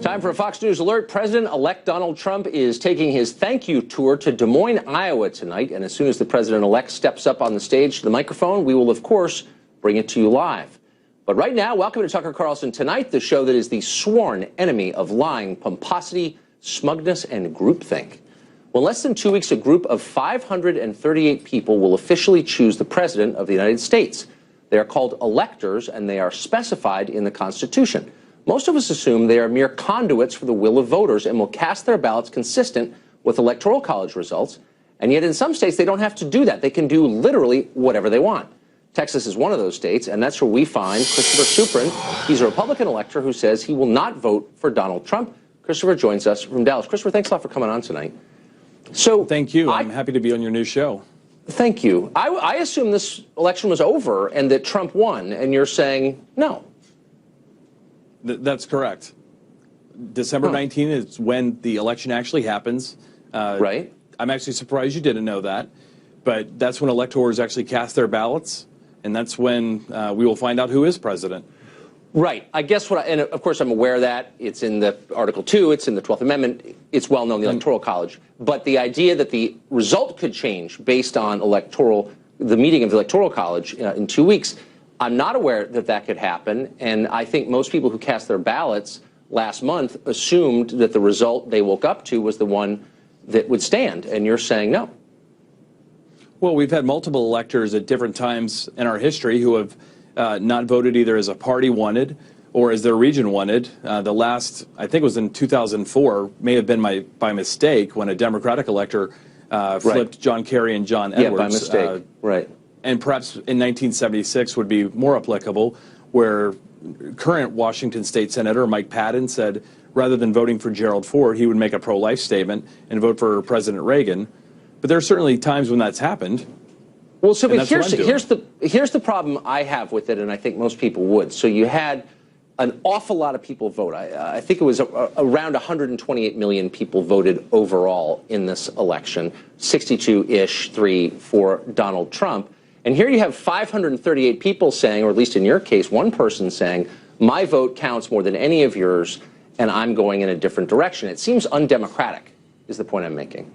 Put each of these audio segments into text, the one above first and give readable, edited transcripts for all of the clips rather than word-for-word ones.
Time for a Fox News alert. President-elect Donald Trump is taking his thank you tour to Des Moines, Iowa tonight. And as soon as the president-elect steps up on the stage to the microphone, we will, of course, bring it to you live. But right now, welcome to Tucker Carlson Tonight, the show that is the sworn enemy of lying, pomposity, smugness, and groupthink. Well, in less than 2 weeks, a group of 538 people will officially choose the president of the United States. They are called electors, and they are specified in the Constitution. Most of us assume they are mere conduits for the will of voters and will cast their ballots consistent with Electoral College results. And yet in some states, they don't have to do that. They can do literally whatever they want. Texas is one of those states, and that's where we find Christopher Suprin. He's a Republican elector who says he will not vote for Donald Trump. Christopher joins us from Dallas. Christopher, thanks a lot for coming on tonight. So thank you. I'm happy to be on your new show. Thank you. I assume this election was over and that Trump won, and you're saying no. That's correct. December 19th is when the election actually happens. Right. I'm actually surprised you didn't know that. But that's when electors actually cast their ballots, and that's when we will find out who is president. Right. I guess and of course I'm aware of that. It's in the Article 2, it's in the 12th Amendment, it's well known, the Electoral College. But the idea that the result could change based on the meeting of the Electoral College in 2 weeks, I'm not aware that that could happen, and I think most people who cast their ballots last month assumed that the result they woke up to was the one that would stand, and you're saying no. Well, we've had multiple electors at different times in our history who have not voted either as a party wanted or as their region wanted. The last, I think it was in 2004, may have been by mistake when a Democratic elector flipped John Kerry and John Edwards. Yeah, by mistake, right. And perhaps in 1976 would be more applicable, where current Washington State Senator Mike Patton said rather than voting for Gerald Ford, he would make a pro-life statement and vote for President Reagan. But there are certainly times when that's happened. Well, so but here's the problem I have with it, and I think most people would. So you had an awful lot of people vote. I think it was around 128 million people voted overall in this election, 62-ish, 3 for Donald Trump. And here you have 538 people saying, or at least in your case, one person saying, my vote counts more than any of yours, and I'm going in a different direction. It seems undemocratic, is the point I'm making.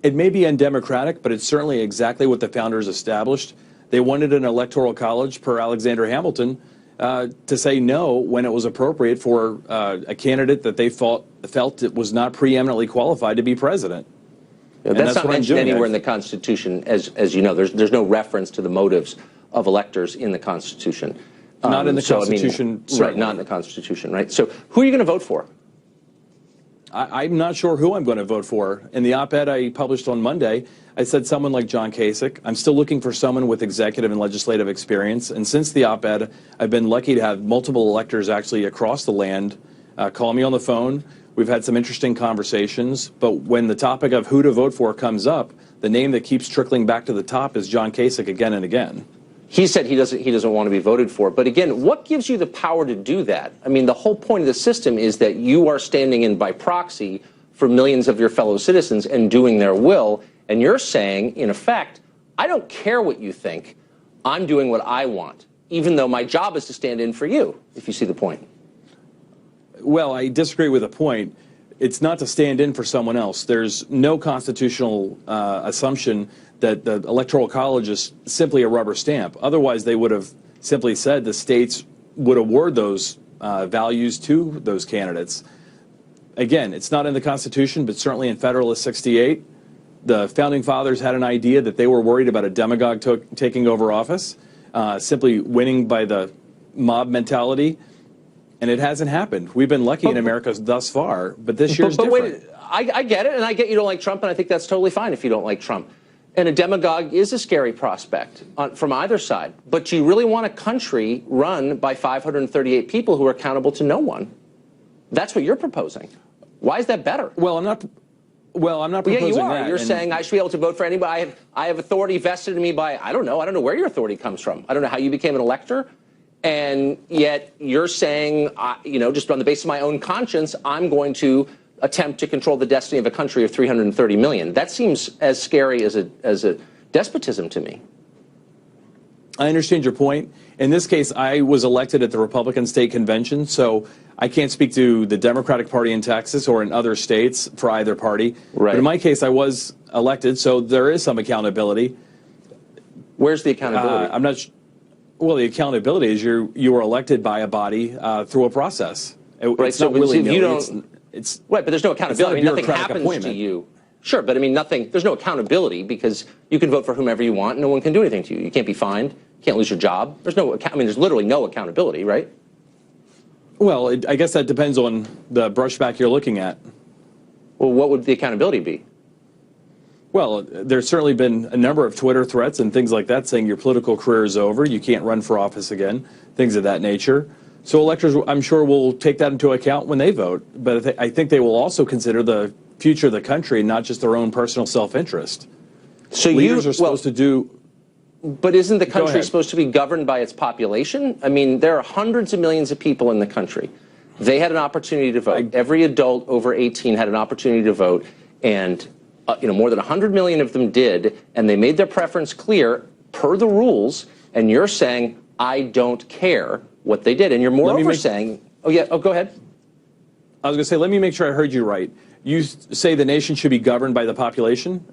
It may be undemocratic, but it's certainly exactly what the founders established. They wanted an electoral college, per Alexander Hamilton, to say no when it was appropriate for a candidate that they felt it was not preeminently qualified to be president. Yeah, that's not mentioned anywhere in the Constitution, as you know. There's no reference to the motives of electors in the Constitution. Not in the Constitution, right? Not in the Constitution, right? So, who are you going to vote for? I'm not sure who I'm going to vote for. In the op-ed I published on Monday, I said someone like John Kasich. I'm still looking for someone with executive and legislative experience. And since the op-ed, I've been lucky to have multiple electors actually across the land call me on the phone. We've had some interesting conversations. But when the topic of who to vote for comes up, the name that keeps trickling back to the top is John Kasich again and again. He said he doesn't want to be voted for. But again, what gives you the power to do that? I mean, the whole point of the system is that you are standing in by proxy for millions of your fellow citizens and doing their will. And you're saying, in effect, I don't care what you think. I'm doing what I want, even though my job is to stand in for you, if you see the point. Well, I disagree with the point. It's not to stand in for someone else. There's no constitutional assumption that the Electoral College is simply a rubber stamp. Otherwise, they would have simply said the states would award those values to those candidates. Again, it's not in the Constitution, but certainly in Federalist 68, the Founding Fathers had an idea that they were worried about a demagogue taking over office, simply winning by the mob mentality. And it hasn't happened. We've been lucky in America thus far, but this year's different. Wait, I get it, and I get you don't like Trump, and I think that's totally fine if you don't like Trump. And a demagogue is a scary prospect from either side. But do you really want a country run by 538 people who are accountable to no one? That's what you're proposing. Why is that better? Well, I'm not proposing you are. that. You're saying I should be able to vote for anybody. I have authority vested in me by, I don't know where your authority comes from. I don't know how you became an elector. And yet you're saying, just on the basis of my own conscience, I'm going to attempt to control the destiny of a country of 330 million. That seems as scary as a despotism to me. I understand your point. In this case, I was elected at the Republican state convention, so I can't speak to the Democratic Party in Texas or in other states for either party. Right. But in my case, I was elected, so there is some accountability. Where's the accountability? I'm not. Well, the accountability is you were elected by a body through a process. Right. It's So not willy-nilly. you don't. It's right, but there's no accountability. Nothing happens appointment. to you. Sure, but I mean, nothing. There's no accountability because you can vote for whomever you want. And no one can do anything to you. You can't be fined. You can't lose your job. There's no. I mean, there's literally no accountability, right? Well, I guess that depends on the brushback you're looking at. Well, what would the accountability be? Well, there's certainly been a number of Twitter threats and things like that saying your political career is over, you can't run for office again, things of that nature. So electors, I'm sure, will take that into account when they vote. But I think they will also consider the future of the country, not just their own personal self-interest. So leaders are supposed to do. But isn't the country supposed to be governed by its population? I mean, there are hundreds of millions of people in the country. They had an opportunity to vote. Every adult over 18 had an opportunity to vote, and more than 100 million of them did, and they made their preference clear per the rules. And you're saying, I don't care what they did, and you're moreover saying, go ahead. I was going to say, let me make sure I heard you right. You say the nation should be governed by the population?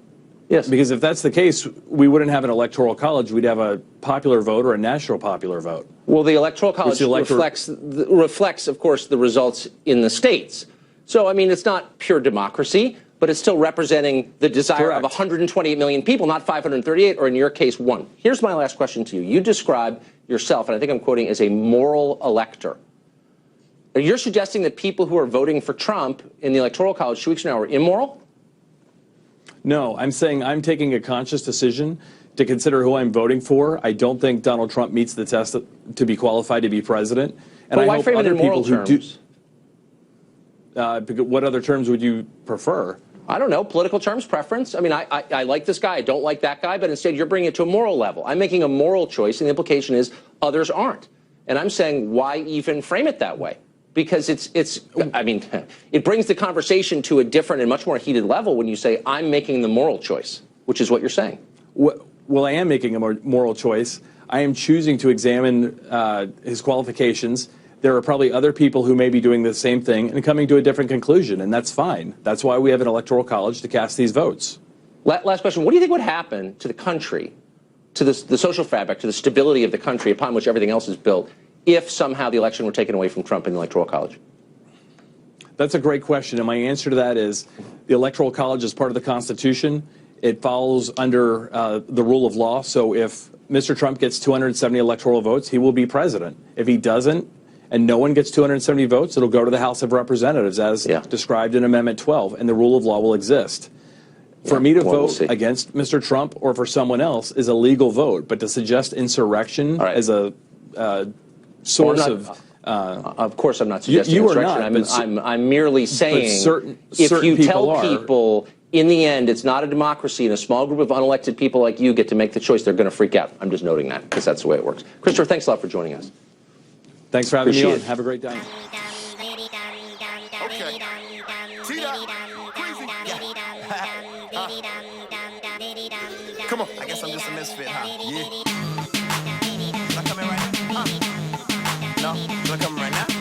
Yes. Because if that's the case, we wouldn't have an electoral college. We'd have a popular vote or a national popular vote. Well, the electoral college reflects, of course, the results in the states. So, I mean, it's not pure democracy, but it's still representing the desire of 128 million people, not 538, or in your case, 1. Here's my last question to you. You describe yourself, and I think I'm quoting, as a moral elector. You're suggesting that people who are voting for Trump in the electoral college 2 weeks from now are immoral? No, I'm saying I'm taking a conscious decision to consider who I'm voting for. I don't think Donald Trump meets the test to be qualified to be president. And but why frame it in moral terms? What other terms would you prefer? I don't know, political terms, preference. I mean, I like this guy, I don't like that guy, but instead you're bringing it to a moral level. I'm making a moral choice, and the implication is others aren't. And I'm saying, why even frame it that way? Because I mean, it brings the conversation to a different and much more heated level when you say, I'm making the moral choice, which is what you're saying. Well, I am making a moral choice. I am choosing to examine his qualifications. There are probably other people who may be doing the same thing and coming to a different conclusion, and that's fine. That's why we have an electoral college to cast these votes. Last question. What do you think would happen to the country, to the social fabric, to the stability of the country upon which everything else is built, if somehow the election were taken away from Trump in the Electoral College? That's a great question, and my answer to that is the Electoral College is part of the Constitution. It follows under the rule of law, so if Mr. Trump gets 270 electoral votes, he will be president. If he doesn't, and no one gets 270 votes, it'll go to the House of Representatives as described in Amendment 12, and the rule of law will exist. For me to vote against Mr. Trump or for someone else is a legal vote, but to suggest insurrection as a source of course, I'm not suggesting insurrection. I'm merely saying if you tell people in the end it's not a democracy and a small group of unelected people like you get to make the choice, they're going to freak out. I'm just noting that because that's the way it works. Christopher, thanks a lot for joining us. Thanks for having me on. Have a great day. Come on, I guess I'm just a misfit, huh? Yeah. Am I coming right now? No? Am I coming right now?